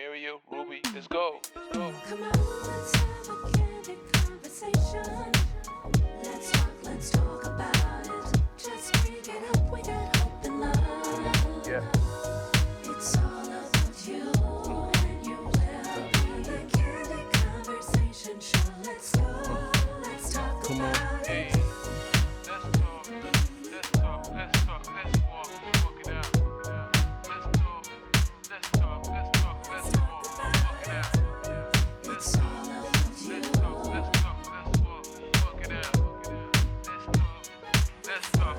Muriel, Ruby, let's go. Let's go. Come on, let's have a candid conversation. Let's talk about it. Just bring it up, we got hope and love. Yeah. It's all about you and your well-being. The candid conversation show. Let's go, let's talk about Hey, it. let's talk. Let's talk. Let's talk. Let's walk it out. Let's talk. Let's talk. Let's talk. Let's walk it out. It's all about you. Let's talk. Let's talk. Let's walk it out. Let's talk.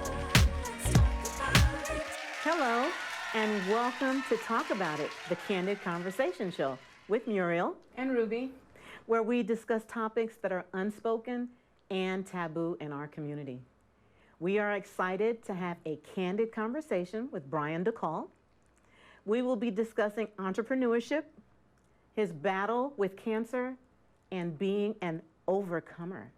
Let's talk. Hello, and welcome to Talk About It, the Candid Conversation Show with Muriel, And Ruby. where we discuss topics that are unspoken and taboo in our community. We are excited to have a candid conversation with Bryan DeCaul. We will be discussing entrepreneurship, his battle with cancer, and being an overcomer.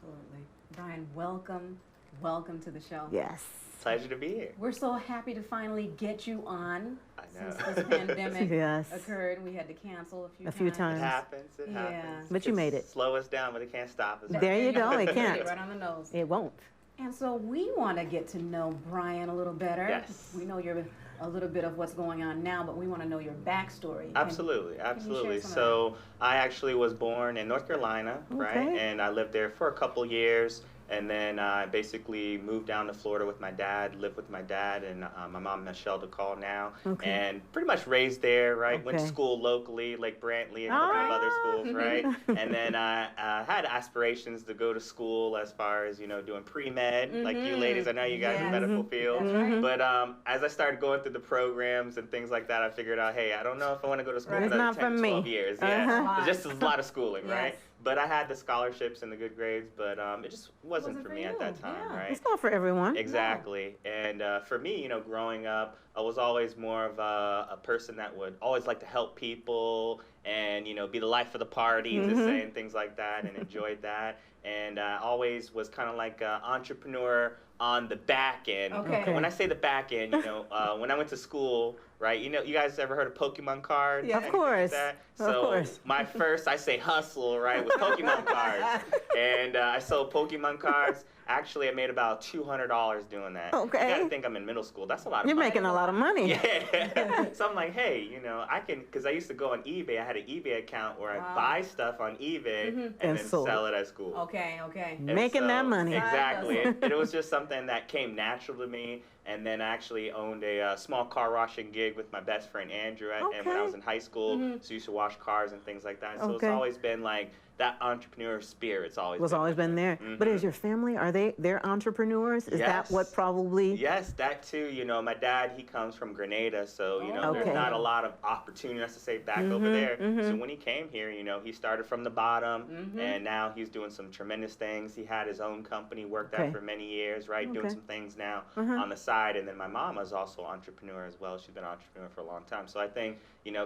Absolutely. Bryan, welcome to the show. Yes. Pleasure to be here. We're so happy to finally get you on. I know. Since this pandemic Yes. occurred, we had to cancel a few It times. happens. It Yeah. happens. But you It made it. Slow us down, but it can't stop us. There you go, it Hit can't. Right on the nose. It won't. And so we want to get to know Bryan a little better. Yes. We know you're a little bit of what's going on now, but we want to know your backstory. Absolutely, share absolutely. some of So I actually was born in North Carolina, right? Okay. And I lived there for a couple years. And then I basically moved down to Florida with my dad, lived with my dad and my mom, Michelle DeCaul now. Okay. And pretty much raised there, right? Went to Okay. school locally, Lake Brantley, and a All couple of right. other schools, right? And then I had aspirations to go to school as far as, doing pre-med, like you ladies. I know you guys in the Yes. medical field. That's right. But as I started going through the programs and things like that, I figured out, hey, I don't know if I want to go to school Right. for It's another not 10 for to me. 12 years. Uh-huh. Yeah, it's just a lot of schooling, Yes. right? But I had the scholarships and the good grades, but it just wasn't for for me at you, that time, yeah. right? It's not for everyone. Exactly. And for me, growing up, I was always more of a person that would always like to help people and, be the life of the party, to say, and things like that, and enjoyed that. And I always was kind of like an entrepreneur on the back end. Okay. When I say the back end, when I went to school, right, you guys ever heard of Pokemon cards? Yeah. Of Anything like course. that? Of So course. my first, I say hustle, right, was Pokemon cards. And I sold Pokemon cards. Actually, I made about $200 doing that. Okay. You gotta think I'm in middle school. That's a lot of You're money. making a lot of money. Yeah. So I'm like, hey, I can, because I used to go on eBay. I had an eBay account where Wow. I buy stuff on eBay and And then sold sell it at school. Okay. And Making that money. Exactly. Side It was just something that came natural to me. And then I actually owned a small car washing gig with my best friend Andrew. And when I was in high school, so I used to wash cars and things like that. So it's Okay. always been like that entrepreneur spirit's always Was been always been there. But is your family, they're entrepreneurs? Is that Yes. what probably? Yes, that too. My dad, he comes from Grenada, so Okay. there's not a lot of opportunity, let's say, back over there. So when he came here, he started from the bottom, and now he's doing some tremendous things. He had his own company, worked Okay. out for many years, right, doing Okay. some things now on the side. And then my mom is also an entrepreneur as well. She's been an entrepreneur for a long time. So I think,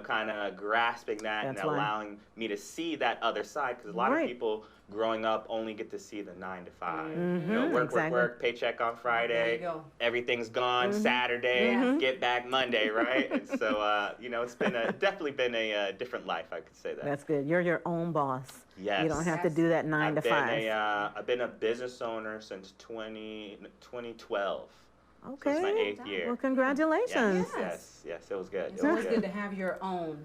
kind of grasping that That's and why. allowing me to see that other side, because a lot Right. of people growing up only get to see the 9 to 5. Work, Exactly. work, paycheck on Friday. There you go. Everything's gone Saturday, get back Monday, right? And so, it's definitely been a different life, I could say that. That's good. You're your own boss. Yes. You don't have to do that 9 to 5. I've been a business owner since 2012. So Okay. it's my 8th year. Well, congratulations. Yes, it was good. It's always good to have your own.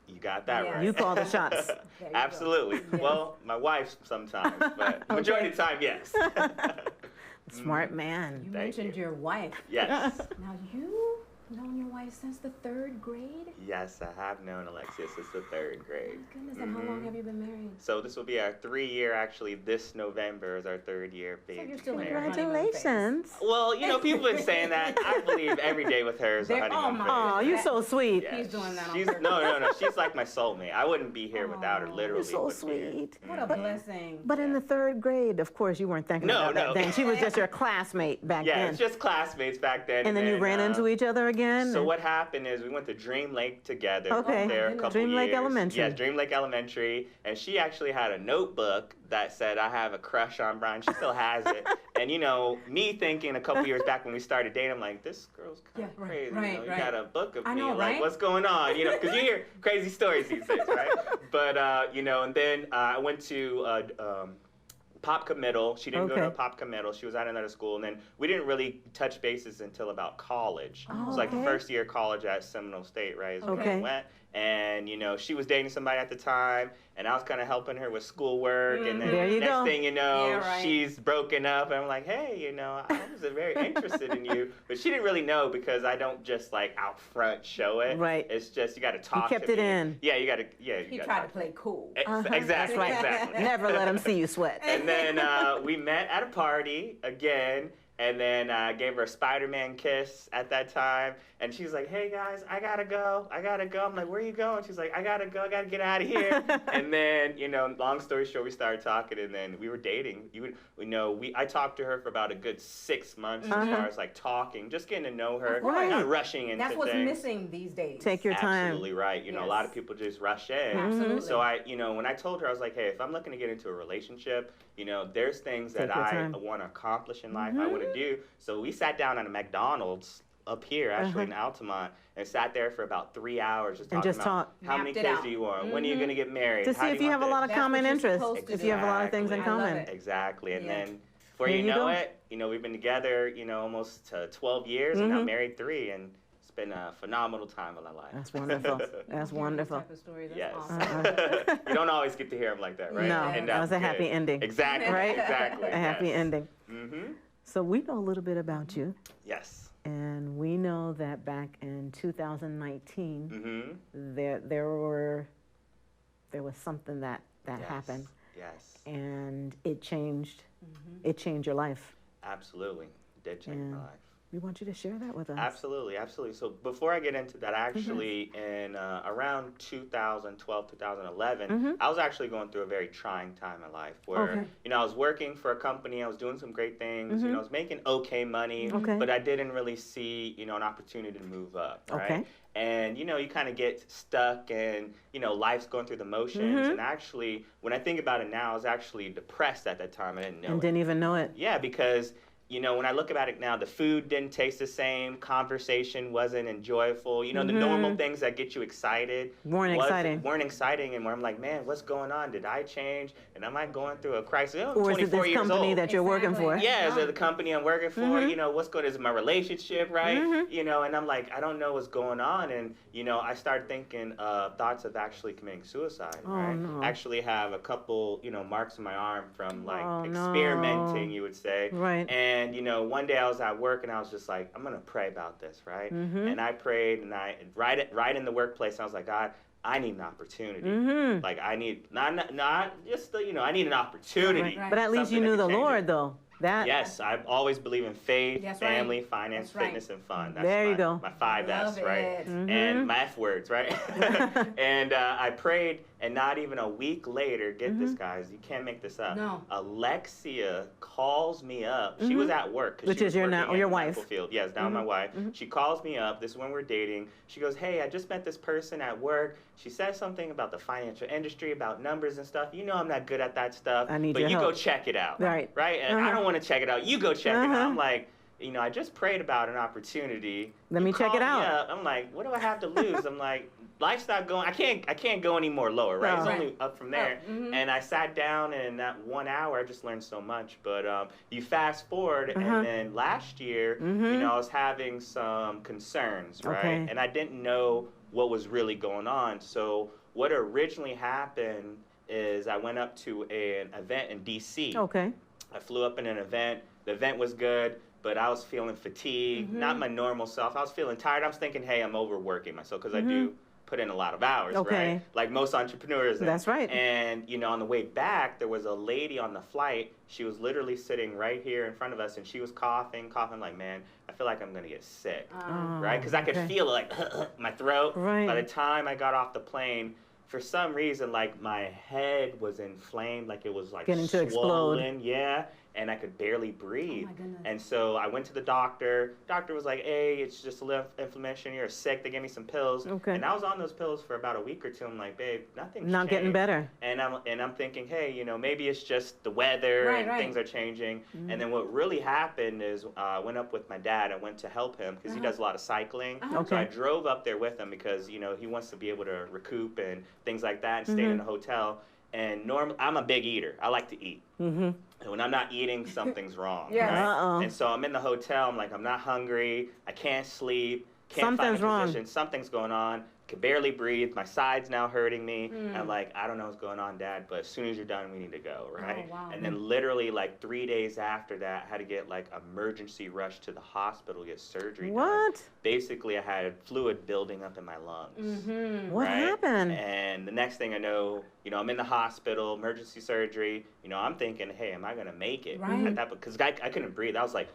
You got that Yeah. right. You call the shots. There you go. Absolutely. Yes. Well, my wife sometimes, but majority of the time, yes. Smart man. You Thank mentioned you. your wife. Yes. Now, you known your wife since the 3rd grade? Yes, I have known Alexia since the 3rd grade. My goodness, and how long have you been married? So this will be our 3-year, actually, this November is our 3rd year being you're still in married. your Congratulations. Well, people have been saying that. I believe every day with her is a There- honeymoon oh, phase. my Oh, you're so sweet. Yeah, He's doing that on she's, purpose. No. She's like my soulmate. I wouldn't be here without her, Aw. literally. You're so wouldn't be here. sweet. What a blessing. But in the 3rd grade, of course, you weren't thinking No, about that no. then. She was just your classmate back Yeah, then. it's just classmates back then. And then you ran into each other again? again? So what happened is we went to Dream Lake together. Okay. There a Oh, couple Dream Lake years. Elementary. Yes, Dream Lake Elementary. And she actually had a notebook that said, I have a crush on Bryan. She still has it. And, you know, me thinking a couple years back when we started dating, I'm like, this girl's kind of crazy. You know, you got a book of I me. know, Like, right? what's going on? You know, because you hear crazy stories these days, right? But, you know, and then I went to Pop Committal. She didn't go to Okay. Pop Committal. She was at another school. And then we didn't really touch bases until about college. Oh, It's like the okay. first year of college at Seminole State, right? Is where Okay. I went. And, you know, she was dating somebody at the time, and I was kind of helping her with schoolwork. And then There you next go. thing you know, Yeah, right. she's broken up. And I'm like, hey, you know, I was very interested in you. But she didn't really know because I don't just, like, out front show it. Right. It's just you got to talk kept to it me. in. Yeah, you got to, yeah. He gotta tried talk to play cool. Exactly, That's right. exactly. Never let them see you sweat. And then we met at a party again, and then I gave her a Spider-Man kiss at that time. And she's like, hey guys, I gotta go. I'm like, where are you going? She's like, I gotta go, I gotta get out of here. And then, you know, long story short, we started talking, and then we were dating. I talked to her for about a good 6 months as far as like talking, just getting to know her, Right. not rushing into That's what's things. missing these days. Take your time. Absolutely right. You know, a lot of people just rush in. Absolutely. So when I told her, I was like, hey, if I'm looking to get into a relationship, you know, there's things that Take your I time. want to accomplish in life, I want to do. So we sat down at a McDonald's up here, actually in Altamont, and sat there for about 3 hours just And talking just about talk. how many Mapped it kids out. do you want? When are you going to get married? To How see do if you have a want lot of this? That's common what you're interests. supposed to If do. you have a lot of things in Exactly. I love common. it. Exactly. And Yeah. then before There you you know go. it, you know, we've been together, you know, almost 12 years and now married 3, and it's been a phenomenal time of my life. That's wonderful. That's Hearing these wonderful. type of stories, that's Yes. awesome. You don't always get to hear them like that, right? No, And that was a happy good. ending. Exactly. Right? Exactly. A happy yes. ending. Mm-hmm. So we know a little bit about you, Yes. and we know that back in 2019, Mm-hmm. there was something that Yes. happened, Yes. and it changed your life. Absolutely. It did change my Yeah. life. We want you to share that with us. Absolutely, absolutely. So before I get into that, actually, in around 2012, 2011, I was actually going through a very trying time in life where, Okay. you know, I was working for a company, I was doing some great things, you know, I was making okay money, Okay. but I didn't really see, you know, an opportunity to move up, right? Okay. And, you know, you kind of get stuck and, you know, life's going through the motions. And actually, when I think about it now, I was actually depressed at that time. I didn't know And it. didn't even know it. Yeah, because, you know, when I look about it now, the food didn't taste the same, conversation wasn't enjoyable. You know, the normal things that get you excited Weren't exciting. weren't exciting, and where I'm like, man, what's going on? Did I change? And am I going through a crisis? I'm Or is it 24 this years company old. that you're working for? Exactly. Yeah, is it the company I'm working for? You know, what's good? Is it my relationship, right? You know, and I'm like, I don't know what's going on. And, you know, I started thinking thoughts of actually committing suicide, right? no. Actually have a couple, you know, marks on my arm from like Oh, no. experimenting, you would say. Right. And, you know, one day I was at work and I was just like, I'm going to pray about this, right? And I prayed and right in the workplace, I was like, God, I need an opportunity. Like I need, not just, you know, I need an opportunity. Right. But at least you Something that knew the could change Lord, it. though. That Yes, I've always believed in faith, That's right. family, finance, That's right. fitness, and fun. That's There you my, go. my 5 F's, Love right? it. And my F words, right? And I prayed, and not even a week later, get this, guys, you can't make this up. No. Alexia calls me up. She was at work. 'cause Which she is was your working now- in your the medical wife. Field. Yes, now my wife. She calls me up. This is when we're dating. She goes, hey, I just met this person at work. She said something about the financial industry, about numbers and stuff. You know I'm not good at that stuff. I need but your you help. go check it out. Right. Right? And I don't want to check it out. You go check it out. Uh-huh. I'm like, you know, I just prayed about an opportunity. Let You me check it called me out. up. I'm like, what do I have to lose? I'm like, life's not going. I can't go any more lower, right? No. It's Right. only up from there. And I sat down, and in that 1 hour, I just learned so much. But you fast forward, and then last year, you know, I was having some concerns, right? Okay. And I didn't know what was really going on. So what originally happened is I went up to an event in D.C. Okay. I flew up in an event. The event was good, but I was feeling fatigued, not my normal self. I was feeling tired. I was thinking, hey, I'm overworking myself because I do put in a lot of hours, Okay. right? Like most entrepreneurs. That's right. And, you know, on the way back, there was a lady on the flight. She was literally sitting right here in front of us, and she was coughing, like, man, I feel like I'm going to get sick, right? Because I could okay. feel it, like, my throat. Right. By the time I got off the plane, for some reason, like, my head was inflamed, like it was, like, Getting to explode. swollen. Yeah. and I could barely breathe. Oh my goodness. And so I went to the doctor. Doctor was like, hey, it's just a little inflammation. You're sick. They gave me some pills. Okay. And I was on those pills for about a week or two. I'm like, babe, nothing's Not getting changed. better. And I'm thinking, hey, you know, maybe it's just the weather Right, and right. things are changing. And then what really happened is I went up with my dad. I went to help him because he does a lot of cycling. Okay. So I drove up there with him because, you know, he wants to be able to recoup and things like that and stayed in a hotel. And normally, I'm a big eater. I like to eat. And when I'm not eating, something's wrong. Yes. Right? Uh-oh. And so I'm in the hotel. I'm like, I'm not hungry. I can't sleep. Can't Something's find a wrong. position. Something's going on. Can barely breathe. My side's now hurting me. And I'm like, I don't know what's going on, Dad, but as soon as you're done, we need to go, right? Oh, wow. And then literally like 3 days after that, I had to get like emergency rush to the hospital to get surgery done. What? Basically, I had fluid building up in my lungs. What right? happened? And the next thing I know, you know, I'm in the hospital, emergency surgery. You know, I'm thinking, hey, am I gonna make it? Right. At that, because I couldn't breathe. I was like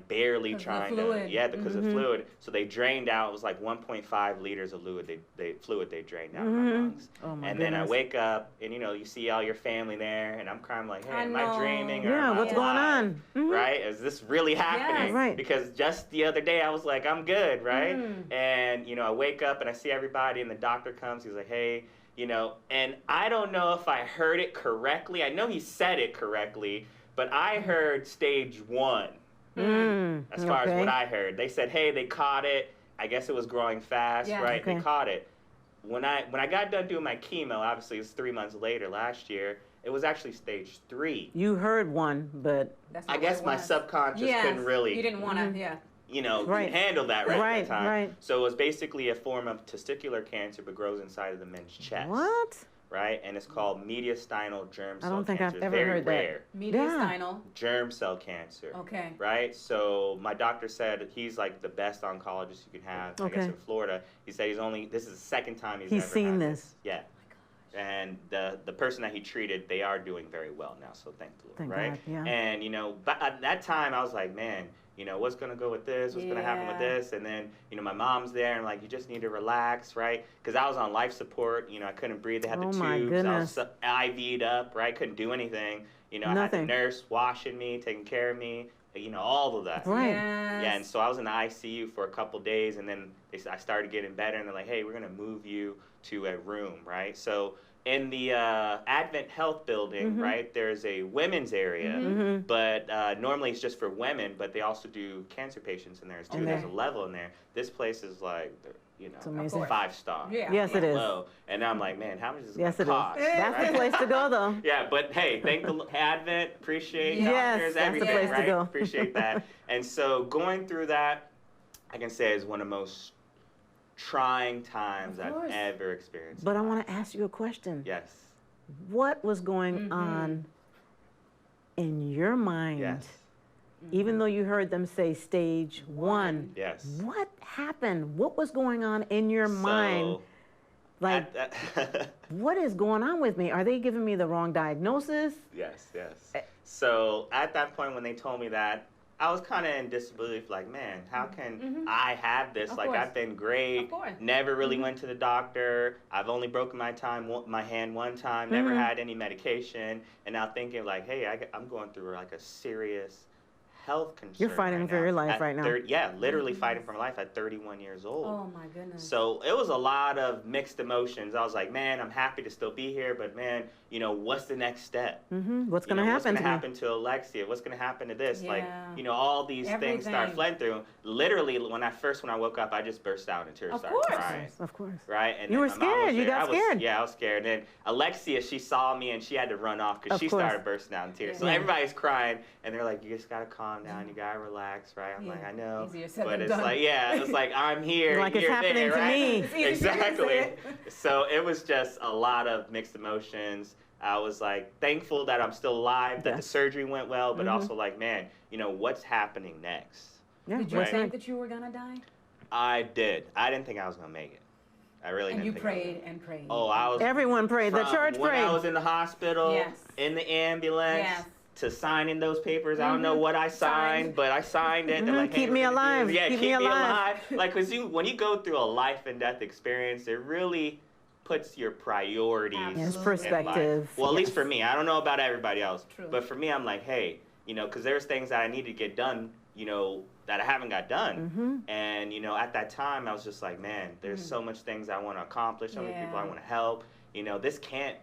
barely Because of the trying fluid. to, yeah, because of fluid. So they drained out. It was like 1.5 liters of fluid. They drained out my lungs. Oh my And then I goodness. wake up, and you know, you see all your family there, and I'm crying like, hey, I am I know. dreaming? Or Yeah, am I what's going alive? on? Mhm. Right? Is this really happening? Right. Because just the other day I was like, I'm good, right? And you know, I wake up and I see everybody, and the doctor comes. He's like, hey, you know, and I don't know if I heard it correctly. I know he said it correctly, but I heard stage 1. As far as what I heard. They said, hey, they caught it. I guess it was growing fast, Yeah. right? Okay. They caught it. When I got done doing my chemo, obviously it was 3 months later last year, it was actually stage 3. You heard one, but That's I not guess what it my was. subconscious Yes. couldn't really, You didn't want to, yeah. you know, Right. handle that right, Right, at that time. right. So it was basically a form of testicular cancer, but grows inside of the men's chest. what? Right? And it's called mediastinal germ cell I don't think I've cancer. ever Very heard that. rare. Mediastinal. Germ cell cancer. Okay. Right? So my doctor said he's like the best oncologist you can have, I guess, Okay. in Florida. He said this is the second time he's He's ever seen had this. Yeah. And the person that he treated, they are doing very well now, so thank the Lord, Thank right? God, yeah. And, you know, but at that time, I was like, man, you know, what's going to go with this? What's going to happen with Yeah. this? And then, you know, my mom's there, and like, you just need to relax, right? Because I was on life support. You know, I couldn't breathe. They had the Oh, tubes. my I was goodness. IV'd up, right? Couldn't do anything. You know, I had Nothing. the nurse washing me, taking care of me, you know, all of that. Right. Yes. Yeah, and so I was in the ICU for a couple days, and then I started getting better, and they're like, hey, we're going to move you to a room, right? So in the Advent Health building, right, there's a women's area, but normally it's just for women, but they also do cancer patients in there too. Okay. There's a level in there. This place is like, you know, amazing. 5-star. Yeah. Yes, it is. Low. And I'm like, man, how much is this Yes, it going is. to cost? That's right? the place to go, though. Yeah, but hey, thank the Advent, appreciate Yes, doctors, that's the everything, place to right? go. Appreciate that. And so going through that, I can say is one of the most trying times Of I've course. ever experienced. But I want to ask you a question. Yes. What was going on in your mind? Yes. Even though you heard them say stage 1, Yes. what happened? What was going on in your mind? Like, what is going on with me? Are they giving me the wrong diagnosis? yes. So at that point when they told me that, I was kind of in disbelief, like, man, how can I have this? Of Like, course. I've been great, Of course. never really went to the doctor. I've only broken my hand one time, never had any medication. And now thinking, like, hey, I'm going through like a serious health concern. You're fighting right for your now. life At right now. Yeah, literally fighting for my life at 31 years old. Oh my goodness. So it was a lot of mixed emotions. I was like, man, I'm happy to still be here, but man, you know, what's the next step? What's going to What's happen going to to me? happen to Alexia? What's going to happen to this? Like, Yeah. you know, all these things start Everything. flowing through. Literally, when I woke up, I just burst out in tears, Of started course. crying. Of course. Right? And You then were my mom was scared. You there. got scared. Yeah, I was scared. And then Alexia, she saw me and she had to run off because Of she course. started bursting out in tears. So Yeah. everybody's crying and they're like, you just got to calm down. You got to relax, right? I'm like, Yeah. I know. Easier said But than it's done. like, yeah, it's like, I'm here. Like it's you're happening there, to right? me. It's easy for you to say Exactly. it. So it was just a lot of mixed emotions. I was like thankful that I'm still alive, that the Yes. surgery went well, but also like, man, you know, what's happening next? Yeah, Did you Right. think that you were gonna die? I did. I didn't think I was going to make it. I really And didn't you think I was prayed gonna- and prayed. Oh, I was Everyone prayed. The from church when prayed. I was in the hospital, Yes. in the ambulance, Yes. to signing those papers. I don't know what I signed, but I signed it. They're like, hey, Keep we're me gonna do alive. this. Yeah, Keep keep me me alive. alive. Like, 'cause when you go through a life and death experience, it really puts your priorities Yes, Absolutely. perspective. well, at least Yes. for me. I don't know about everybody else. True. But for me, I'm like, hey, because there's things that I need to get done, that I haven't got done. And, at that time, I was just like, man, there's so much things I want to accomplish, so many people I Yeah. want to help. This can't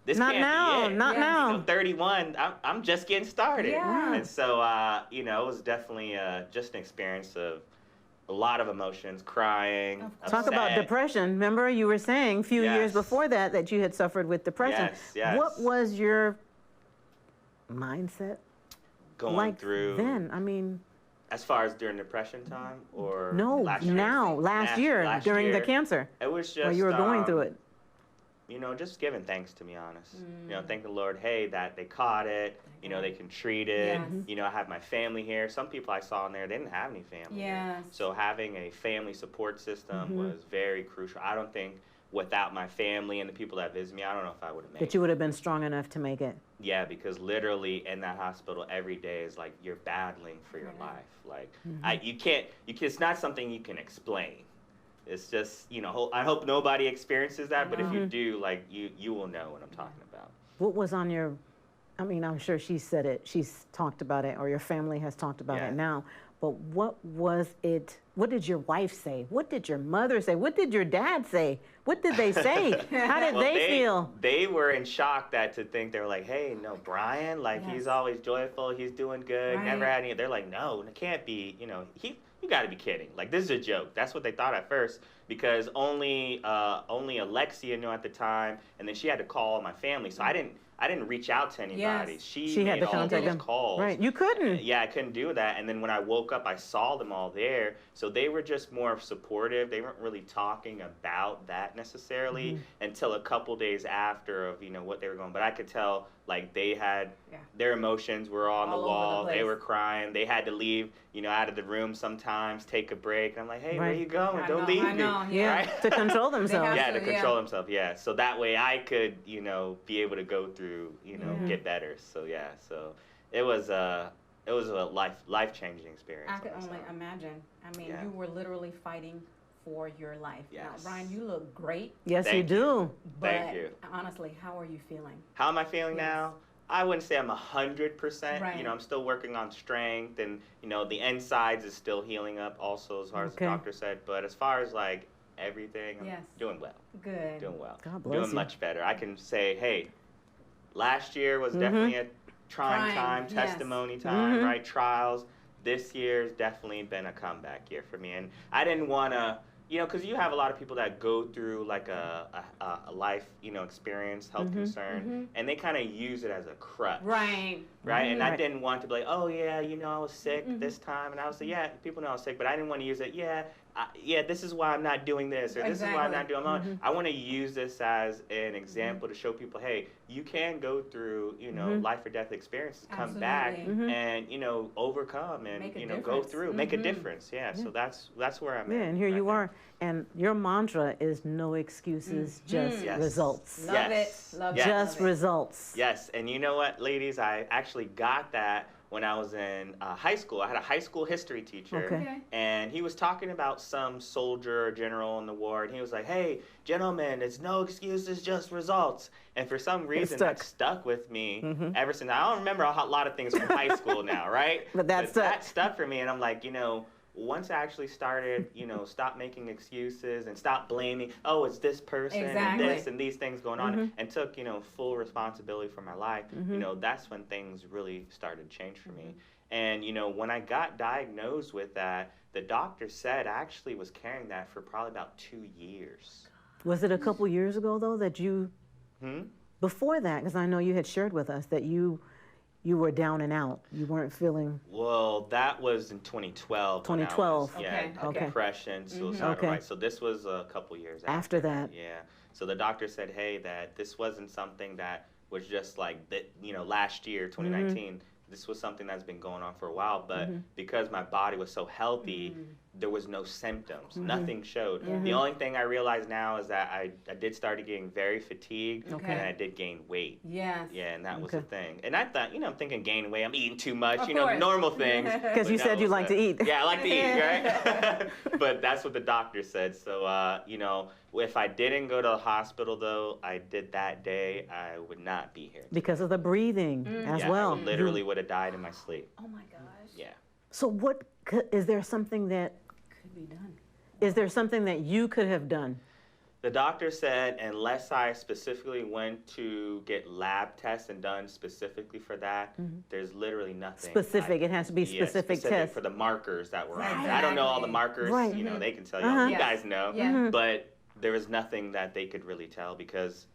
Not now, be it. not Yes. now. 31, I'm just getting started. Yeah. And so, it was definitely just an experience of a lot of emotions, crying, Of course. Talk about upset. depression. Remember, you were saying a few years Yes. before that you had suffered with depression. Yes. What was your mindset Going like through then? I mean, as far as during depression time or no, last year? now, last year, Last during the year, cancer, it was just where you were going through it. Just giving thanks, to be honest. Thank the Lord, hey, that they caught it, they can treat it. Yes. I have my family here. Some people I saw in there, they didn't have any family. Yes. So having a family support system was very crucial. I don't think without my family and the people that visit me, I don't know if I would have made That it. you would have been strong enough to make it. Yeah, because literally in that hospital every day is like you're battling for your life. Like you can't, it's not something you can explain. It's just, I hope nobody experiences that, but if you do, like you will know what I'm talking about. What was on your, I mean, I'm sure she said it, she's talked about it, or your family has talked about Yeah. it now, but what was it, what did your wife say? What did your mother say? What did your dad say? What did they say? How did Well, they feel? They were in shock they were like, hey, no, Bryan, like Yes. he's always joyful, he's doing good, never Right. had any. They're like, no, it can't be. You got to be kidding. Like this is a joke. That's what they thought at first because only Alexia knew at the time, and then she had to call my family. So I didn't reach out to anybody. Yes. She She had made to all contact those them. calls. Right, you couldn't. Yeah, I couldn't do that. And then when I woke up, I saw them all there. So they were just more supportive. They weren't really talking about that necessarily until a couple days after of, what they were going. But I could tell, like, they had their emotions were on All the over the wall. They place. were crying. They had to leave, out of the room sometimes, take a break. I'm like, hey, where Right. you going? I Don't know, leave I me. know, Yeah, Right? to control themselves. have Yeah, to, to control himself, yeah. So that way I could, be able to go through, get better. So yeah, so it was a life-changing experience. I could on that only side. imagine. I mean, Yeah. you were literally fighting for your life. Now, Yes. Bryan, you look great, Yes, you Thank you. do. but Thank you. honestly, how are you feeling? How am I feeling Yes. now? I wouldn't say I'm 100%. Right. I'm still working on strength, and the insides is still healing up also, as far as the Okay. doctor said. But as far as like everything, I'm Yes. doing well. Good. Doing well. God bless Doing you. much better. I can say, hey, last year was definitely a trying time, yes. testimony time, right? Trials. This year's definitely been a comeback year for me, and I didn't want to. Because you have a lot of people that go through like a life, experience, health concern, and they kind of use it as a crutch. Right. Right? And I Right. didn't want to be like, oh, yeah, I was sick this time. And I was like, yeah, people know I was sick, but I didn't want to use it. Yeah, this is why I'm not doing this, or this is why I'm not doing that. I want to use this as an example to show people, hey, you can go through, life or death experiences, come back Absolutely. and, overcome and, Make a go difference. through, make a difference. Yeah, so that's where I'm Yeah, at. and here right you now. are. And your mantra is no excuses, just Yes. results. Love Yes. it. Love Yes. it. Just love it. results. Yes, and you know what, ladies? I actually got that when I was in high school. I had a high school history teacher, Okay. and he was talking about some soldier or general in the war, and he was like, hey, gentlemen, it's no excuses, just results. And for some reason, that stuck with me ever since. I don't remember a lot of things from high school now, right? But that stuck for me, and I'm like, once I actually started, stop making excuses and stop blaming, oh, it's this person Exactly. and this and these things going on, and took, full responsibility for my life, that's when things really started to change for me. And, when I got diagnosed with that, the doctor said I actually was carrying that for probably about 2 years. Was it a couple years ago, though, that you, before that, because I know you had shared with us that you were down and out. You weren't feeling. Well, that was in 2012. 2012. Okay. Depression, suicide, Okay. right? So this was a couple years After that. Yeah. So the doctor said, hey, that this wasn't something that was just like that, last year, 2019. This was something that's been going on for a while, but because my body was so healthy, there was no symptoms. Nothing showed. The only thing I realize now is that I did start getting very fatigued, Okay. and I did gain weight. Yes. Yeah, and that was the thing. And I thought, I'm thinking gaining weight, I'm eating too much, Of you know, course. normal things. Because you But said no, you like to eat. Yeah, I like to eat, right? But that's what the doctor said. So, if I didn't go to the hospital, though, I did that day, I would not be here. Because of the breathing as well. I literally would have died in my sleep. Oh my gosh. Yeah. So is there something that Could be done. you could have done? The doctor said unless I specifically went to get lab tests and done specifically for that, there's literally nothing. Specific. It has to be Yeah, specific tests. for the markers that were on there. I don't know all the markers. Right. They can tell you. Uh-huh. You guys know. Yeah. But there was nothing that they could really tell because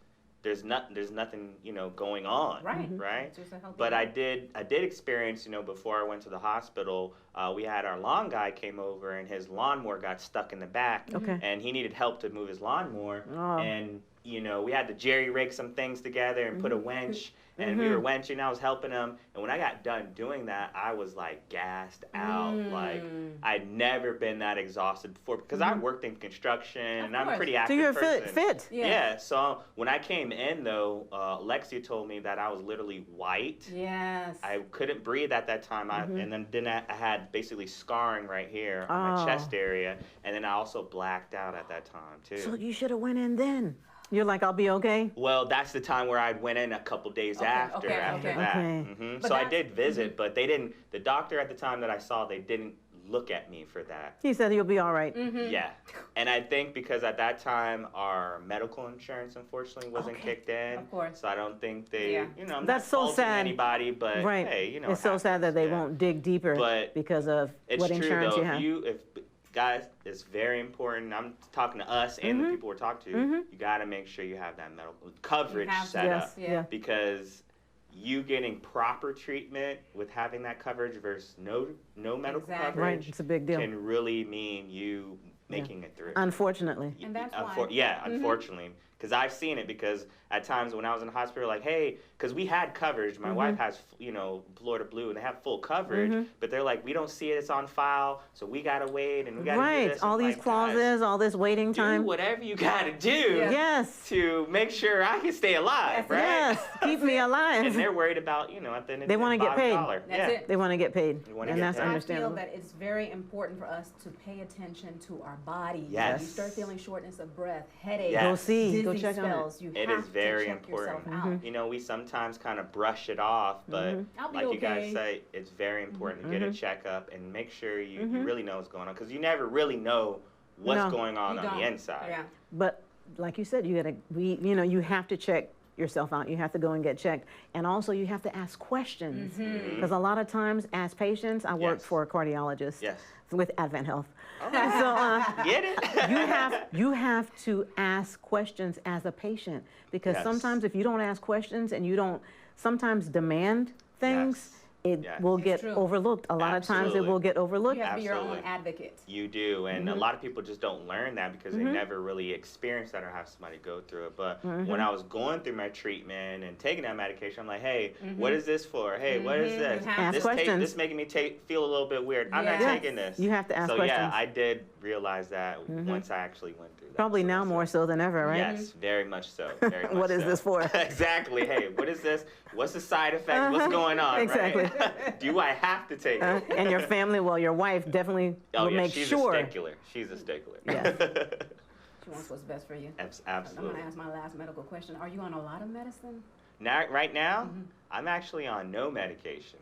there's nothing going on. Right. Right. It's just a healthy But life. I did experience, before I went to the hospital, we had our lawn guy came over and his lawnmower got stuck in the back. Okay. And he needed help to move his lawnmower. Oh. And, we had to jerry rig some things together and put a winch. And we were wenching, I was helping him. And when I got done doing that, I was like gassed out. Like I'd never been that exhausted before because I worked in construction and I'm a course. pretty So active you're person. fit. Yeah. So when I came in though, Lexi told me that I was literally white. Yes. I couldn't breathe at that time, and then I had basically scarring right here on my Oh. chest area, and then I also blacked out at that time too. So you should have went in then. You're like, I'll be okay? Well, that's the time where I went in a couple days after okay. that. Okay. But So I that's- did visit, but they didn't. The doctor at the time that I saw, they didn't look at me for that. He said you'll be all right. Yeah, and I think because at that time our medical insurance unfortunately wasn't kicked in. Of course. So I don't think they, Yeah. I'm That's not so faulting sad. anybody, but Right. hey, It's so sad that they won't dig deeper But because of It's what true insurance though. you have. If guys, it's very important. I'm talking to us and the people we're talking to. You got to make sure you have that medical coverage have to. set Yes, up yeah. because you getting proper treatment with having that coverage versus no medical Exactly. Right, coverage it's a big deal. can really mean you making it through. Unfortunately. And that's why. Unfortunately. Because I've seen it because at times when I was in the hospital, like, hey, because we had coverage. My wife has, Florida Blue, and they have full coverage. But they're like, we don't see it. It's on file. So we got to wait and we got to do Right. this. All I'm these like, clauses, guys, all this waiting do time. whatever you got to do Yes. to make sure I can stay alive, right? Yes. Keep me And alive. they're worried about, at the end of the They day, wanna get bottom paid. dollar. That's yeah. it. They want to get paid. You wanna And get that's paid. I feel understandable. that it's very important for us to pay attention to our bodies. Yes. When you start feeling shortness of breath, headaches, Yes. Go see. dizzy Go check on it. spells, you It have is very to check yourself important. out. We sometimes kind of brush it off, but I'll be like you guys okay. say, it's very important to get a checkup and make sure you really know what's going on because you never really know what's No. going on You the don't. inside. Yeah. But like you said, you have to check yourself out. You have to go and get checked. And also you have to ask questions. Because a lot of times as patients, I work Yes. for a cardiologist Yes. with Advent Health. Oh. So Get it? you have to ask questions as a patient because Yes. sometimes if you don't ask questions and you don't sometimes demand things, it Yes. will It's get true. overlooked. A lot of times it Absolutely. will get overlooked. You have to be your own Absolutely. advocate. You do, and a lot of people just don't learn that because they never really experience that or have somebody go through it. But when I was going through my treatment and taking that medication, I'm like, hey, what is this for? Hey, what is this? You have Ask This questions. this making me feel a little bit weird. I'm not Yes. taking this. You have to ask so questions. yeah, I did realize that once I actually went through that. Probably So now that's more it. so than ever, right? Yes, very much so. Very much What is so. this for? Exactly. Hey, what is this? What's the side effect? What's going on? Exactly. Right? Do I have to take it? And your family, well, your wife definitely will make she's sure. a stickler. She's a stickler. Yes. She wants what's best for you. I'm Absolutely. going to ask my last medical question. Are you on a lot of medicine? Right now, I'm actually on no medication.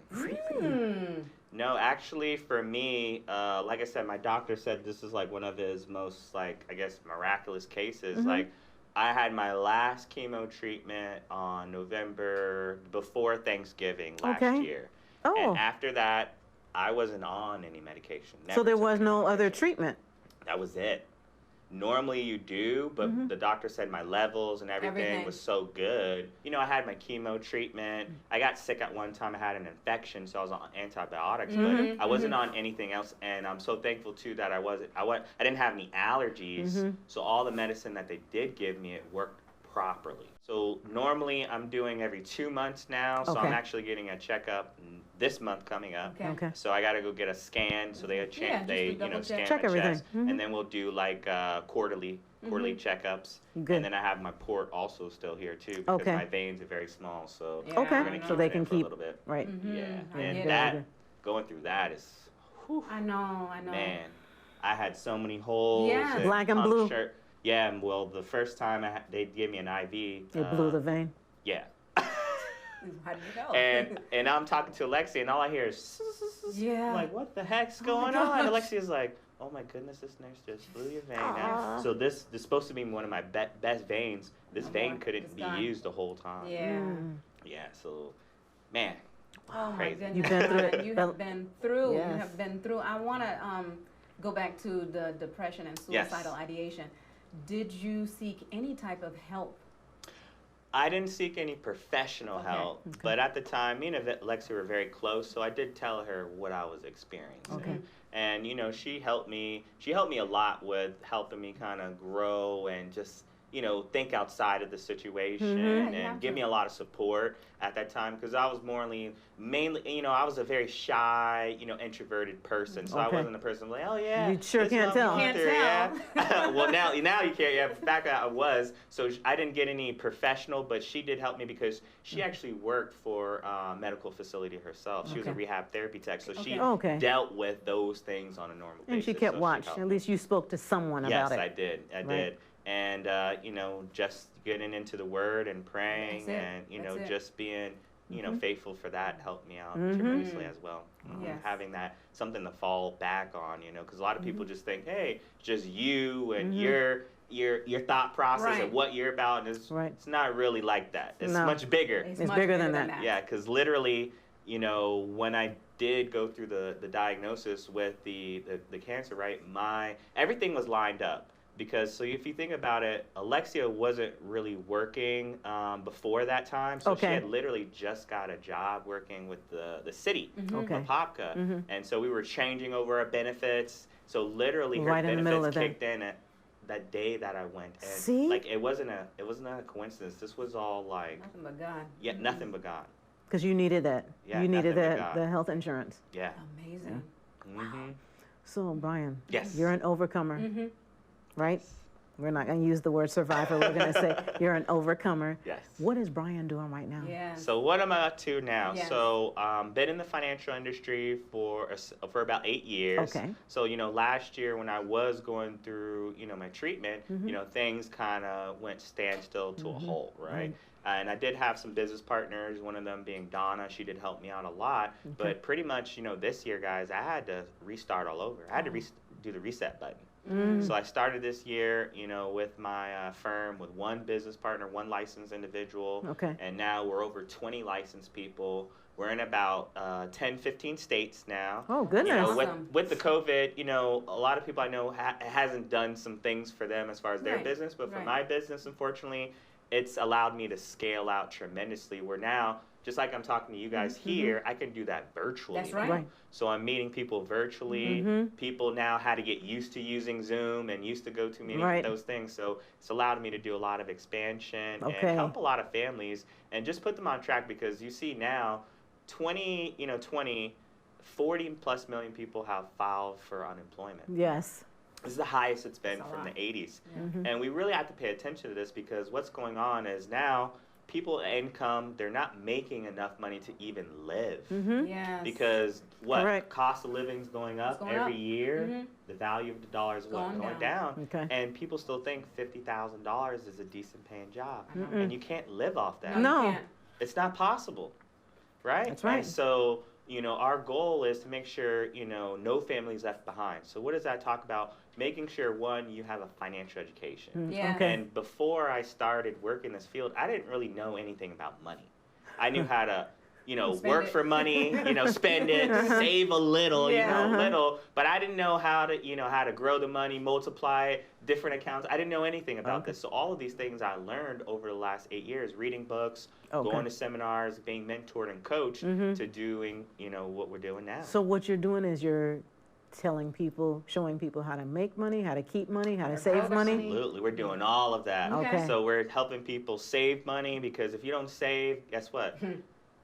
No, actually, for me, like I said, my doctor said this is like one of his most, like, I guess, miraculous cases. Like, I had my last chemo treatment on November before Thanksgiving last Okay. year. Oh. And after that, I wasn't on any medication. So Never there took was any no other medication. treatment. That was it. Normally you do, but the doctor said my levels and everything was so good. I had my chemo treatment. I got sick at one time. I had an infection, so I was on antibiotics, but I wasn't on anything else. And I'm so thankful too that I didn't have any allergies. So all the medicine that they did give me, it worked properly. So normally I'm doing every 2 months now, so Okay. I'm actually getting a checkup this month coming up. Okay. Okay. So I got to go get a scan, so they Yeah, just to they double check. scan Check my everything. chest, Mhm. and then we'll do like quarterly checkups. Good. And then I have my port also still here too, because Okay. my veins are very small, so Yeah, Okay. we're gonna I keep So they it can in for a keep little bit. right. Mhm. Yeah, I and get it. that going through that is, whew, I know. man, I had so many holes. Yes. Black and on the blue. shirt. Yeah, and well, the first time they gave me an IV. It blew the vein. Yeah. How do you know? and I'm talking to Alexia, and all I hear is, Yeah. like, what the heck's Oh my going on? gosh. Alexia's like, oh my goodness, this nurse just blew your vein Aw. out. So this is supposed to be one of my best veins. This Oh, vein boy. couldn't It's be gone. used the whole time. Yeah. Mm. Yeah, so, man. Oh my Crazy. goodness. You've been through it. You Well, have been through. You yes. have been through. I want to go back to the depression and Yes. suicidal ideation. Did you seek any type of help? I didn't seek any professional Okay. help, but at the time, me and Alexia were very close, so I did tell her what I was experiencing. Okay. And she helped me a lot with helping me kind of grow and just think outside of the situation Mhm. Yeah, you and have give to. me a lot of support at that time, because I was mainly I was a very shy introverted person, so I Okay. wasn't a person like, oh yeah, You sure this is can't what I'm tell. going Can't through, tell. yeah. Well, now you can't. Yeah, back I was. So I didn't get any professional, but she did help me because she actually worked for a medical facility herself. She was a Okay. rehab therapy tech, so she Okay. dealt with those things on a normal basis. And she kept so watch. helped At me. least you spoke to someone Yes, about it. I did. I Right. did. And just getting into the Word and praying, That's it. and That's it. just being faithful for that helped me out Mhm. tremendously as well. Yes. Having that something to fall back on, because a lot of Mm-hmm. people just think, hey, just you and your thought process Right. and what you're about, and Right. it's not really like that. It's No. much bigger. It's much bigger than that. Yeah, because literally, when I did go through the diagnosis with the cancer, right, everything was lined up. Because, so if you think about it, Alexia wasn't really working before that time. So she Okay. had literally just got a job working with the city Okay. of Popka. Mhm. And so we were changing over our benefits. So literally her Right in the middle benefits of that. kicked in at that day that I went in. See? Like it wasn't a coincidence. This was all like, Nothing but God. yeah, nothing but God. Because you needed that. Yeah, You needed nothing but that God. the health insurance. Yeah. Amazing. Mm-hmm. So Brian, Yes. you're an overcomer, Mm-hmm. right? We're not going to use the word survivor. We're going to say you're an overcomer. Yes. What is Brian doing right now? Yeah. So what am I up to now? Yes. So been in the financial industry for about 8 years. Okay. So last year when I was going through my treatment, things kind of went standstill to a halt, right? And I did have some business partners. One of them being Donna. She did help me out a lot. But pretty much this year, guys, I had to restart all over. I had to do the reset button. So I started this year, with my firm with one business partner, one licensed individual. Okay. And now we're over 20 licensed people. We're in about 10, 15 states now. Oh, goodness. Awesome. With the COVID, a lot of people I know hasn't done some things for them as far as their Right, business. But for right. my business, unfortunately, it's allowed me to scale out tremendously. Where now, just like I'm talking to you guys here, I can do that virtually. That's right. now. Right. So I'm meeting people virtually. People now had to get used to using Zoom and used to go to meetings Right. and those things. So it's allowed me to do a lot of expansion Okay. and help a lot of families and just put them on track, because you see now 40 plus million people have filed for unemployment. Yes. This is the highest it's been That's a from lot. the 80s. And we really have to pay attention to this, because what's going on is now people income, they're not making enough money to even live. Yes. Because Correct. cost of living's going up going every up. year. The value of the dollar is Going going down. down. Okay. And people still think $50,000 is a decent paying job. I know. And you can't live off that. No. You can't. It's not possible, right? That's right. And so, our goal is to make sure, no family's left behind. So what does that talk about? Making sure, one, you have a financial education. Yeah. Okay. And before I started working this field, I didn't really know anything about money. I knew how to, Spend work it. for money, spend it, save a little, Yeah. little. But I didn't know how to grow the money, multiply it, different accounts. I didn't know anything about Okay. this. So all of these things I learned over the last 8 years, reading books, Okay. going to seminars, being mentored and coached to doing, what we're doing now. So what you're doing is you're telling people, showing people how to make money, how to keep money, how to to save grow the money. money. Absolutely, we're doing all of that. Okay. So we're helping people save money, because if you don't save, guess what?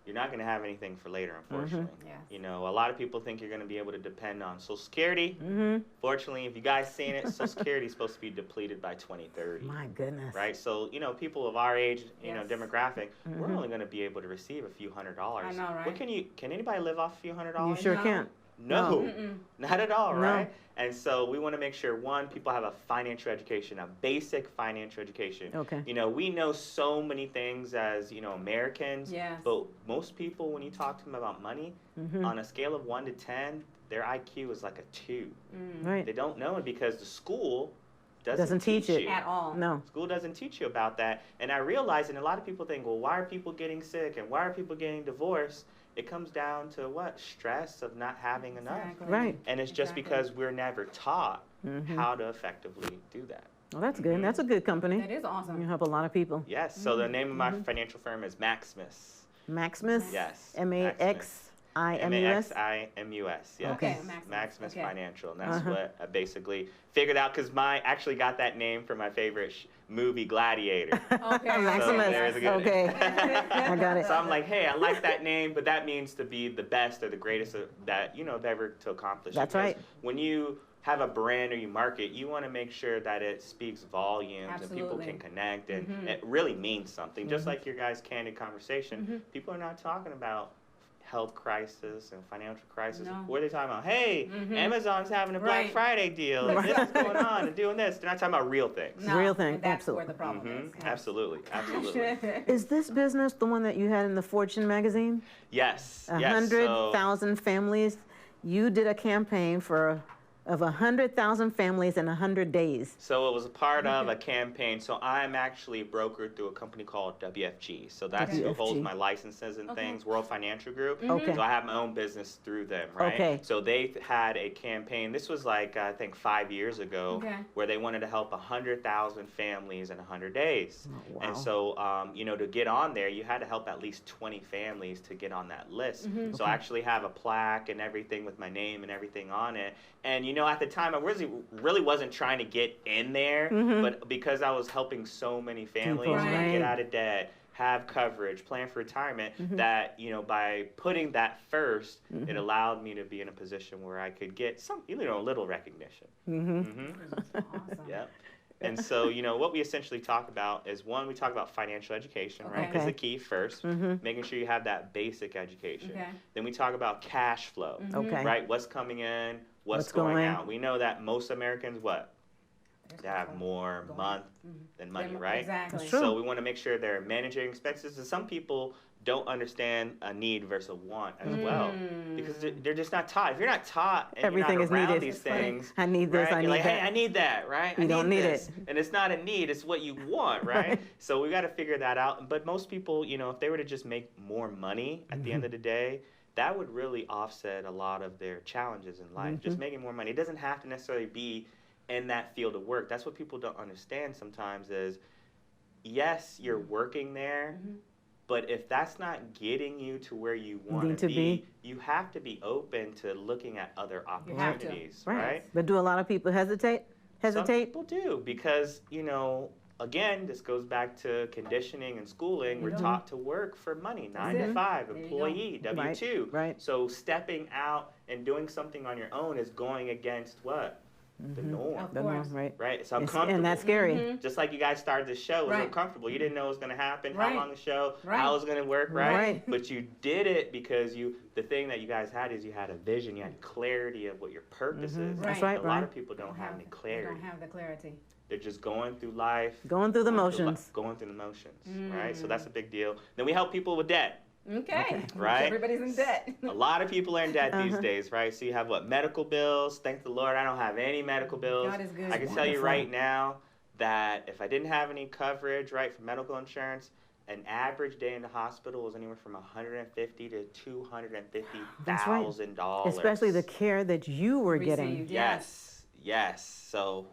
You're not going to have anything for later, unfortunately. Yes. You know, a lot of people think you're going to be able to depend on Social Security. Mm-hmm. Fortunately, if you guys seen it, Social Security is supposed to be depleted by 2030. My goodness. Right? So, you know, people of our age, you know, Yes. demographic, we're only going to be able to receive a few $100s. I know, right? What can anybody live off a few $100s? You sure No. can't. No, Mm-mm. not at all, No. right? And so we want to make sure, one, people have a financial education, a basic financial education. Okay. You know, we know so many things as, you know, Americans, Yes. but most people, when you talk to them about money, on a scale of 1 to 10, their IQ is like a 2. Right. They don't know it because the school Doesn't teach it. you. At all. No. School doesn't teach you about that. And I realize, and a lot of people think, well, why are people getting sick and why are people getting divorced? It comes down to what? Stress of not having enough. Exactly. Right. And it's just Exactly. because we're never taught how to effectively do that. Well, that's good. That's a good company. That is awesome. You help a lot of people. Yes. So the name of my financial firm is Maximus. Maximus? Yes. Maximus? Maximus. Yes. Okay, Maximus Maximus, okay. Financial. And that's what I basically figured out, because I actually got that name from my favorite movie, Gladiator. Okay. Maximus. there's a good- Okay. I got it. So I'm like, hey, I like that name, but that means to be the best or the greatest that, you know, ever to accomplish. That's Because right. When you have a brand or you market, you want to make sure that it speaks volumes and people Absolutely. can connect and it really means something. Just like your guys' candid conversation, people are not talking about health crisis and financial crisis. No. What are they talking about? Hey, Amazon's having a Black Right. Friday deal. And this is going on and doing this. They're not talking about real things. No, Real thing, and that's absolutely. where the problem is. Absolutely. Absolutely. Is this business the one that you had in the Fortune magazine? Yes. Yes. 100,000 families. You did a campaign of 100,000 families in 100 days. So it was a part of a campaign. So I'm actually brokered through a company called WFG. So that's who holds WFG. my licenses and things, World Financial Group. Okay. So I have my own business through them, right? Okay. So they had a campaign. This was like, I think 5 years ago, Okay. where they wanted to help 100,000 families in 100 days. Oh, wow. And so, you know, to get on there, you had to help at least 20 families to get on that list. So I actually have a plaque and everything with my name and everything on it. And, you know, at the time, I really wasn't trying to get in there, but because I was helping so many families, People, you know, right. get out of debt, have coverage, plan for retirement, that, you know, by putting that first, it allowed me to be in a position where I could get some, you know, a little recognition. Awesome. Yep. And so, you know, what we essentially talk about is, one, we talk about financial education, right? Okay. Is the key first, making sure you have that basic education. Okay. Then we talk about cash flow, Okay. right? What's coming in, what's What's going going- out. We know that most Americans, what? They have more month than money, right? Exactly. That's true. So we want to make sure they're managing expenses. And some people don't understand a need versus a want as well, because they're just not taught. If you're not taught and Everything you're is not around needed. these things, I need this, right? I You're need like, that. hey, I need that, right? You I don't need this. it. And it's not a need; it's what you want, right? So we got to figure that out. But most people, you know, if they were to just make more money at the end of the day, that would really offset a lot of their challenges in life. Just making more money. It doesn't have to necessarily be in that field of work. That's what people don't understand sometimes is, yes, you're working there, but if that's not getting you to where you want Need to to be, be. you have to be open to looking at other have to. opportunities, right? But do a lot of people hesitate? Some people do, because, you know, again, this goes back to conditioning and schooling. We're taught to work for money, 9 to 5, There you go. employee, W-2. right. So stepping out and doing something on your own is going against what? The norm, Of The course. norm, right. right? It's It's- uncomfortable. and that's scary. Just like you guys started the show, it was Right. uncomfortable. You didn't know it was going to happen, Right. how long the show, Right. how it was going to work, right? Right. But you did it because the thing that you guys had is you had a vision, you had clarity of what your purpose is. That's Right. right, A lot Brian. of people don't have any They clarity. don't have the clarity. They're just going through life. Going through the li- motions. Going through the motions, right? So that's a big deal. Then we help people with debt. Okay. Right. Everybody's in debt. A lot of people are in debt these days, right? So you have what? Medical bills. Thank the Lord, I don't have any medical bills. God is good. I can tell you Wonderful. right now that if I didn't have any coverage, right, for medical insurance, an average day in the hospital was anywhere from $150,000 to $250,000. Especially the care that you were getting. Received. Yes. So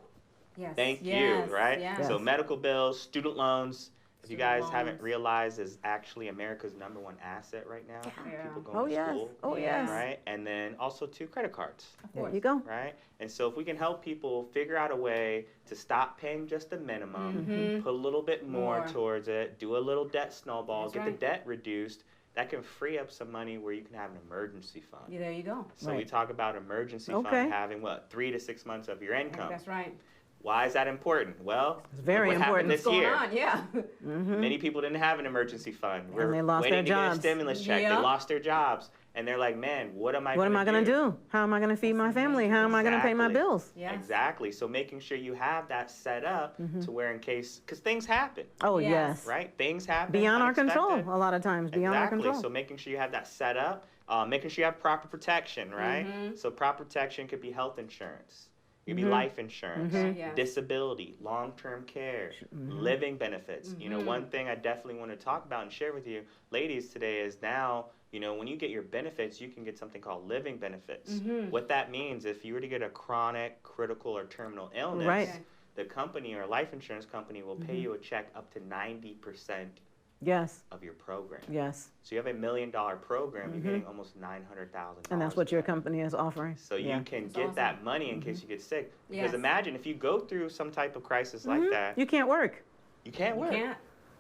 Yes. thank Yes. you, right? Yes. So Yes. medical bills, student loans. if you guys haven't loans. realized, is actually America's #1 asset right now. Yeah. People going Oh, to yes. school. Oh, Yeah. yes. Right? And then also, too, credit cards. There you go. Right? And so if we can help people figure out a way to stop paying just the minimum, Mhm. put a little bit more More. towards it, do a little debt snowball, That's get right. the debt reduced, that can free up some money where you can have an emergency fund. Yeah, there you go. So we Right. talk about emergency Okay. fund having, 3 to 6 months of your I think income. that's right. Why is that important? Well, It's very look what happened important. this What's going year. on? Yeah. Mm-hmm. Many people didn't have an emergency fund. We're they lost waiting their to jobs. get a stimulus check. Yeah. They lost their jobs. And they're like, man, what am I What going am I going to do? How am I going to feed my family? How am I going to pay my Exactly. bills? Yes. Exactly. So making sure you have that set up Mm-hmm. to where in case, because things happen, Oh, Yes. yes. right? Things happen. Beyond our control, unexpected. a lot of times, beyond our Exactly. control. So making sure you have that set up, making sure you have proper protection, right? Mhm. So proper protection could be health insurance. It could Mm-hmm. be life insurance, Yes. disability, long-term care, living benefits. You know, Mhm. one thing I definitely want to talk about and share with you, ladies, today is now, you know, when you get your benefits, you can get something called living benefits. Mhm. What that means, if you were to get a chronic, critical, or terminal illness, Right. Okay. the company or life insurance company will pay you a check up to 90% Yes. of your program. Yes. So you have $1 million program, you're getting almost $900,000. And that's what your back. company is offering. So you Yeah. can That's get awesome. that money in case you get sick. Because Yes. imagine if you go through some type of crisis like that, You can't work. you can't You work. can't.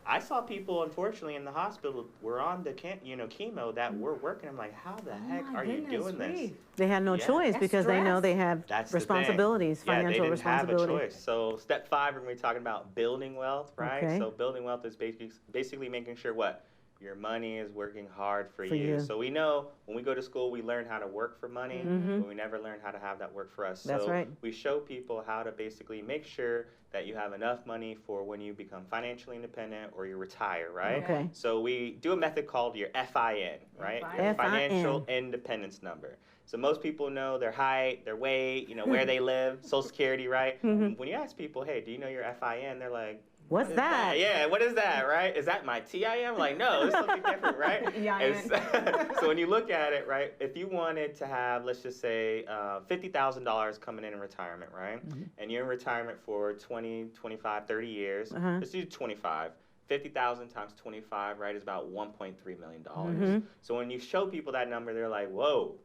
I saw people, unfortunately, in the hospital were on the chemo that were working. I'm like, how the heck Oh my are you goodness, doing this? Reeve. They had no Yeah. choice That's because they know stress. they have That's the thing. responsibilities, Yeah, they financial didn't responsibility. have a choice. So step 5, we're going to be talking about building wealth, right? Okay. So building wealth is basically making sure what? Your money is working hard for For you. you. So we know when we go to school, we learn how to work for money, Mhm. but we never learn how to have that work for us. That's so right. we show people how to basically make sure that you have enough money for when you become financially independent or you retire, right? Okay. So we do a method called your FIN, right? Your FIN. financial independence number. So most people know their height, their weight, you know, where they live, Social Security, right? Mhm. When you ask people, hey, do you know your FIN? They're like, What's what is that? Yeah, what is that, right? Is that my TIM? Like, no, it's something different, right? Yeah, So when you look at it, right, if you wanted to have, let's just say, $50,000 coming in retirement, right? And you're in retirement for 20, 25, 30 years. Uh-huh. Let's do 25. 50,000 times 25, right, is about $1.3 million. Mhm. So when you show people that number, they're like, whoa,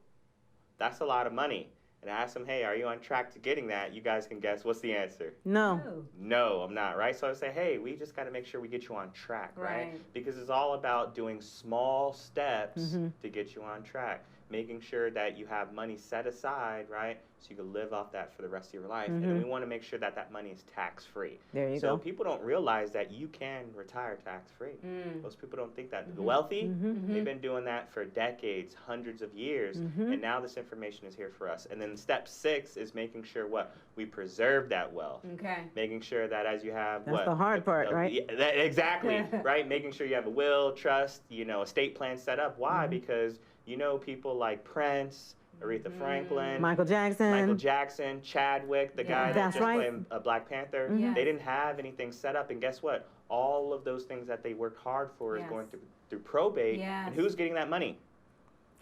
that's a lot of money. And I ask them, hey, are you on track to getting that? You guys can guess. What's the answer? No. Oh. No, I'm not, right? So I say, hey, we just got to make sure we get you on track, right? Right. Because it's all about doing small steps Mhm. to get you on track. Making sure that you have money set aside, right? So you can live off that for the rest of your life. And then we want to make sure that that money is tax-free. There you So go. people don't realize that you can retire tax-free. Mm. Most people don't think that. The wealthy, Mm-hmm. they've been doing that for decades, hundreds of years, and now this information is here for us. And then step 6 is making sure what? We preserve that wealth. Okay. Making sure that as you have That's what? the hard part, right? Yeah, exactly, right? Making sure you have a will, trust, you know, estate plan set up. Why? Because you know people like Prince, Aretha Franklin, Michael Jackson. Chadwick, the guy that That's just right. played Black Panther. Yes. They didn't have anything set up, and guess what? All of those things that they worked hard for is Yes. going through probate. Yes. And who's getting that money?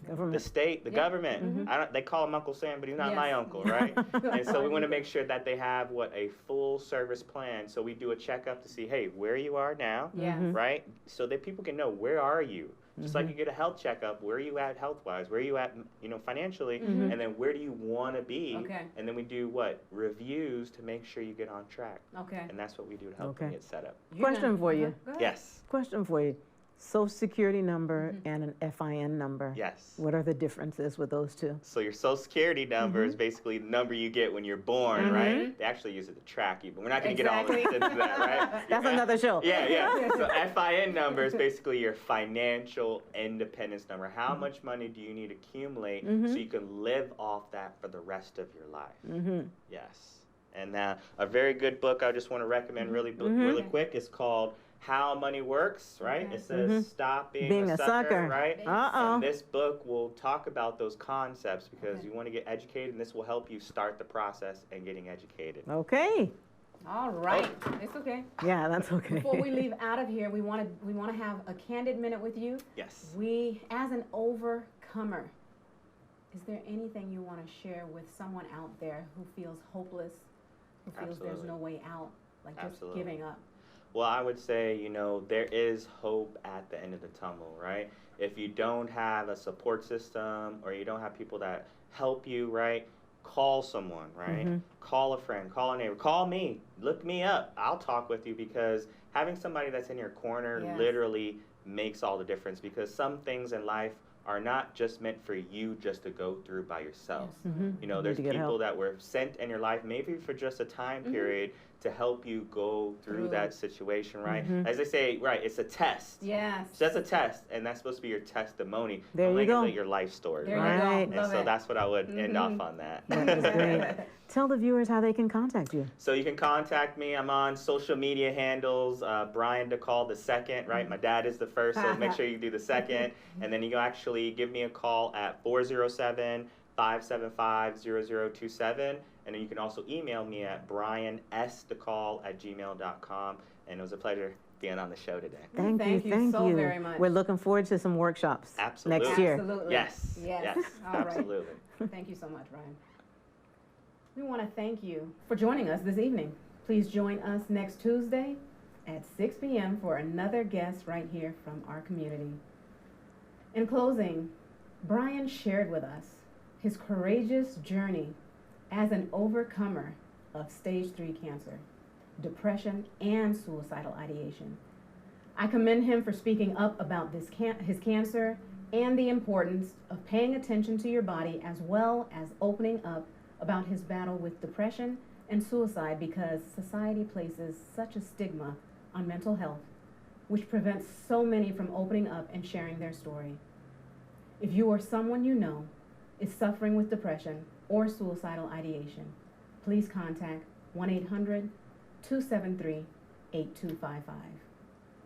The Government. state, the Yep. government. They call him Uncle Sam, but he's not my Yes. uncle, right? And so we want to make sure that they have a full service plan. So we do a checkup to see, hey, where you are now, Yeah. right? So that people can know where are you. Just like you get a health checkup, where are you at health-wise? Where are you at, financially? And then where do you want to be? Okay. And then we do reviews to make sure you get on track. Okay. And that's what we do to help them Okay. get set up. Question for you. Go ahead. Yes. Question for you. Social Security number and an FIN number. Yes. What are the differences with those two? So your Social Security number is basically the number you get when you're born, right? They actually use it to track you, but we're not going to get all into that, right? That's another show. Yeah. So FIN number is basically your financial independence number. How much money do you need to accumulate so you can live off that for the rest of your life? Mm-hmm. Yes. And a very good book I just want to recommend really quick is called How Money Works, right? It says Stop Being a Sucker, right? Uh-oh. And this book will talk about those concepts because you want to get educated, and this will help you start the process and getting educated. Okay. All right. It's okay. Yeah, that's okay. Before we leave out of here, we want to have a candid minute with you. Yes. We, as an overcomer, is there anything you want to share with someone out there who feels hopeless, who feels there's Absolutely. no way out, like just Absolutely. giving up? Well, I would say, there is hope at the end of the tunnel, right? If you don't have a support system or you don't have people that help you, right? Call someone, right? Call a friend, call a neighbor, call me, look me up. I'll talk with you, because having somebody that's in your corner Yes. literally makes all the difference, because some things in life are not just meant for you just to go through by yourself. Yes. There's to get people help. that were sent in your life maybe for just a time period to help you go through that situation, right? As they say, right, it's a test. Yes. It's just a test, and that's supposed to be your testimony. There you go. Your life story, There right? you Right. go. And Love so it. that's what I would end off on that. That is great. Tell the viewers how they can contact you. So you can contact me. I'm on social media handles, Bryan DeCaul II, right? My dad is the first, so make sure you do the second. And then you can actually give me a call at 407-575-0027. And then you can also email me at bryansdecaul@gmail.com. And it was a pleasure being on the show today. Thank you so very much. We're looking forward to some workshops Absolutely. next year. Absolutely. Yes. Yes. All right. Absolutely. Thank you so much, Ryan. We want to thank you for joining us this evening. Please join us next Tuesday at 6 p.m. for another guest right here from our community. In closing, Bryan shared with us his courageous journey as an overcomer of stage 3 cancer, depression, and suicidal ideation. I commend him for speaking up about his cancer and the importance of paying attention to your body, as well as opening up about his battle with depression and suicide, because society places such a stigma on mental health, which prevents so many from opening up and sharing their story. If you or someone you know is suffering with depression or suicidal ideation, please contact 1-800-273-8255.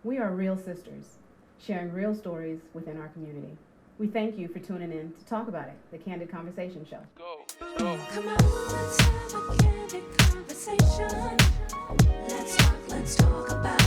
We are real sisters, sharing real stories within our community. We thank you for tuning in to talk about it, the Candid Conversation Show. Go. Let's go. Come on, let's have a candid conversation. Let's talk about